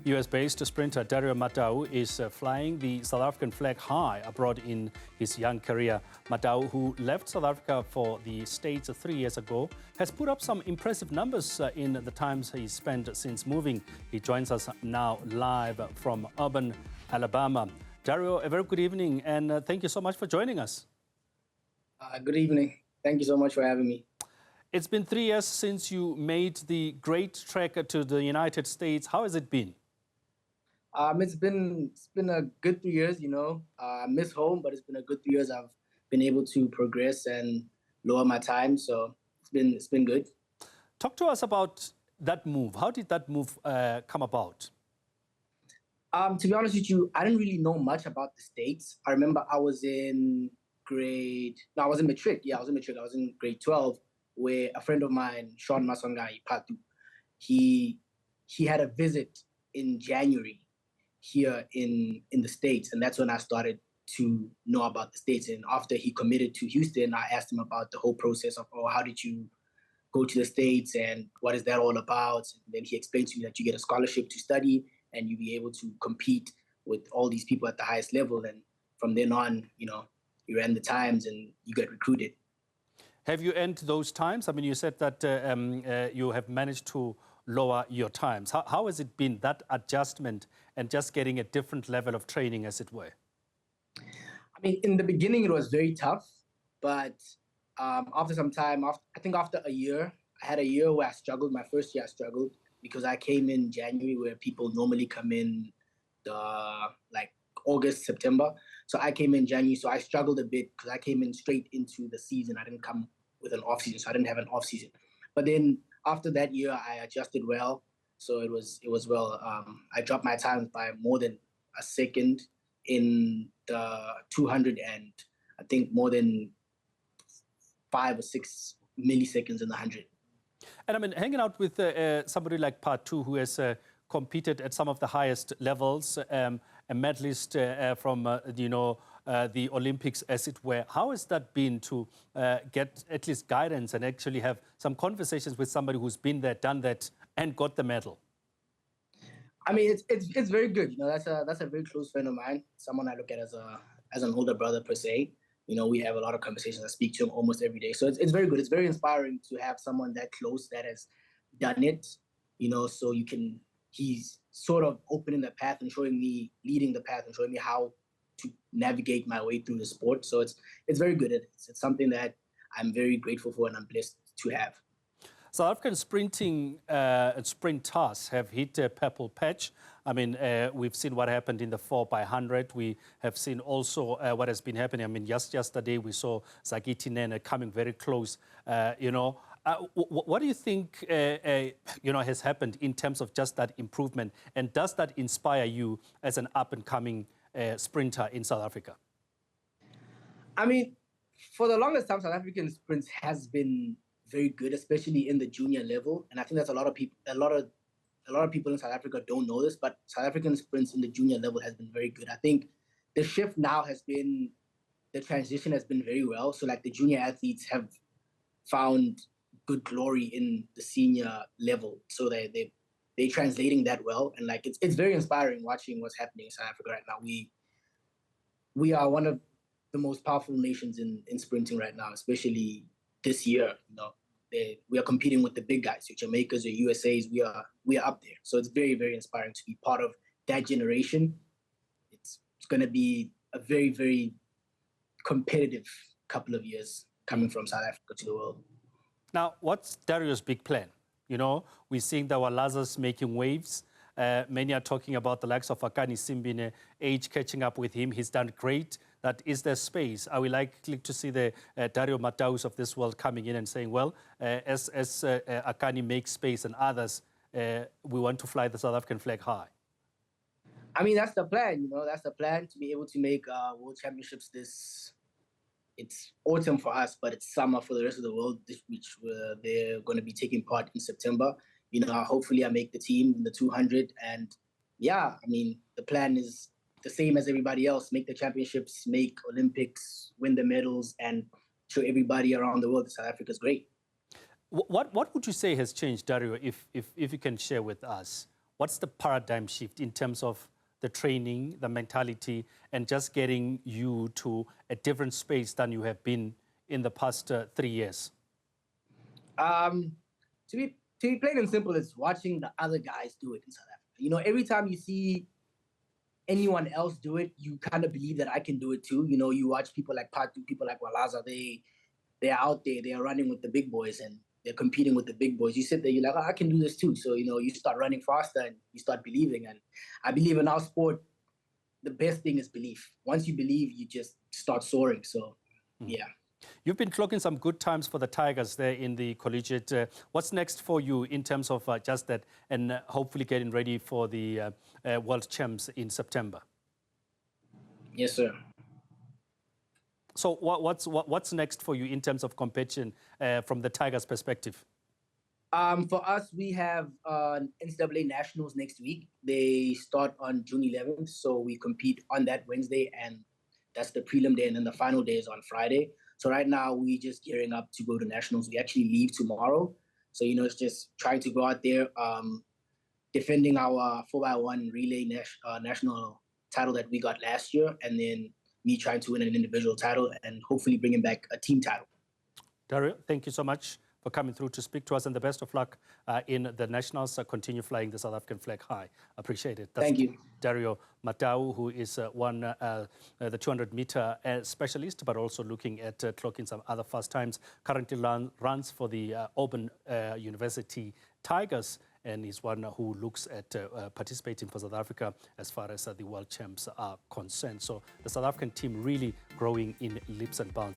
US-based sprinter Dario Matau is flying the South African flag high abroad in his young career. Motau, who left South Africa for the States 3 years ago, has put up some impressive numbers in the times he's spent since moving. He joins us now live from Auburn, Alabama. Dario, a very good evening, and thank you so much for joining us. Good evening. Thank you so much for having me. It's been 3 years since you made the great trek to the United States. How has it been? It's been a good 3 years, you know. I miss home, but it's been a good 3 years. I've been able to progress and lower my time, so it's been good. Talk to us about that move. How did that move come about? To be honest with you, I didn't really know much about the States. I remember I was in matric. Yeah, I was in matric. I was in grade 12, where a friend of mine, Sean Masongai Patu, he had a visit in January here in the States, and that's when I started to know about the States. And after he committed to Houston, I asked him about the whole process of, how did you go to the States and what is that all about? And then he explained to me that you get a scholarship to study and you'll be able to compete with all these people at the highest level. And from then on, you know, you ran the times and you get recruited. Have you earned those times? I mean, you said that you have managed to lower your times. How has it been, that adjustment and just getting a different level of training, as it were? I mean, in the beginning, it was very tough. But after some time, I think after a year, I had a year where I struggled. My first year, I struggled because I came in January, where people normally come in like August, September. So I came in January, so I struggled a bit because I came in straight into the season. I didn't come with an off season, so I didn't have an off season. But then after that year, I adjusted well, so it was well. I dropped my times by more than a second in the 200, and I think more than 5 or 6 milliseconds in the 100. And I mean, hanging out with somebody like Patu, who has competed at some of the highest levels, a medalist from the Olympics, as it were. How has that been to get at least guidance and actually have some conversations with somebody who's been there, done that, and got the medal? I mean, it's very good. You know, that's a very close friend of mine. Someone I look at as an older brother per se. You know, we have a lot of conversations. I speak to him almost every day, so it's very good. It's very inspiring to have someone that close that has done it. You know, so he's sort of opening the path and leading the path and showing me how to navigate my way through the sport. So it's very good. It's something that I'm very grateful for and I'm blessed to have. South African sprinters have hit a purple patch. I mean, we've seen what happened in the 4x100. We have seen also what has been happening. I mean, just yesterday we saw Zakiti Nene coming very close. What do you think has happened in terms of just that improvement? And does that inspire you as an up-and-coming sprinter in South Africa? I mean, for the longest time, South African sprints has been very good, especially in the junior level. And I think that's a lot of people in South Africa don't know this, but South African sprints in the junior level has been very good. I think the shift now the transition has been very well. So like the junior athletes have found good glory in the senior level. So they're translating that well. And like it's very inspiring watching what's happening in South Africa right now. We are one of the most powerful nations in sprinting right now, especially this year. You know, we are competing with the big guys, your Jamaicas, your USAs. We are up there. So it's very, very inspiring to be part of that generation. It's going to be a very, very competitive couple of years coming from South Africa to the world. Now, what's Dario's big plan? You know, we're seeing the Walazas making waves. Many are talking about the likes of Akani Simbine, age catching up with him. He's done great. That is there space. Are we likely to see the Dario Mataus of this world coming in and saying, well, as Akani makes space and others, we want to fly the South African flag high? I mean, that's the plan. You know, that's the plan, to be able to make World Championships it's autumn for us, but it's summer for the rest of the world, which they're going to be taking part in September. You know, hopefully I make the team in the 200. And yeah, I mean, the plan is the same as everybody else. Make the championships, make Olympics, win the medals, and show everybody around the world that South Africa is great. What would you say has changed, Dario, if you can share with us? What's the paradigm shift in terms of the training, the mentality, and just getting you to a different space than you have been in the past 3 years? To be plain and simple, it's watching the other guys do it in South Africa. You know, every time you see anyone else do it, you kind of believe that I can do it too. You know, you watch people like Patu, people like Walaza, they're out there, they're running with the big boys and they're competing with the big boys. You sit there, you're like, oh, I can do this too. So, you know, you start running faster and you start believing. And I believe in our sport, the best thing is belief. Once you believe, you just start soaring. So, yeah. You've been clocking some good times for the Tigers there in the collegiate. What's next for you in terms of just that and hopefully getting ready for the World Champs in September? Yes, sir. So what's next for you in terms of competition from the Tigers' perspective? For us, we have NCAA Nationals next week. They start on June 11th, so we compete on that Wednesday, and that's the prelim day, and then the final day is on Friday. So right now, we're just gearing up to go to Nationals. We actually leave tomorrow. So, you know, it's just trying to go out there, defending our 4x1 relay national title that we got last year, and then me trying to win an individual title and hopefully bringing back a team title. Dario, thank you so much for coming through to speak to us, and the best of luck in the Nationals. Continue flying the South African flag high. Appreciate it. That's Thank you. Dario Matau, who is the 200-meter specialist, but also looking at clocking some other fast times. Currently runs for the Auburn University Tigers, and is one who looks at participating for South Africa as far as the World Champs are concerned. So the South African team really growing in leaps and bounds.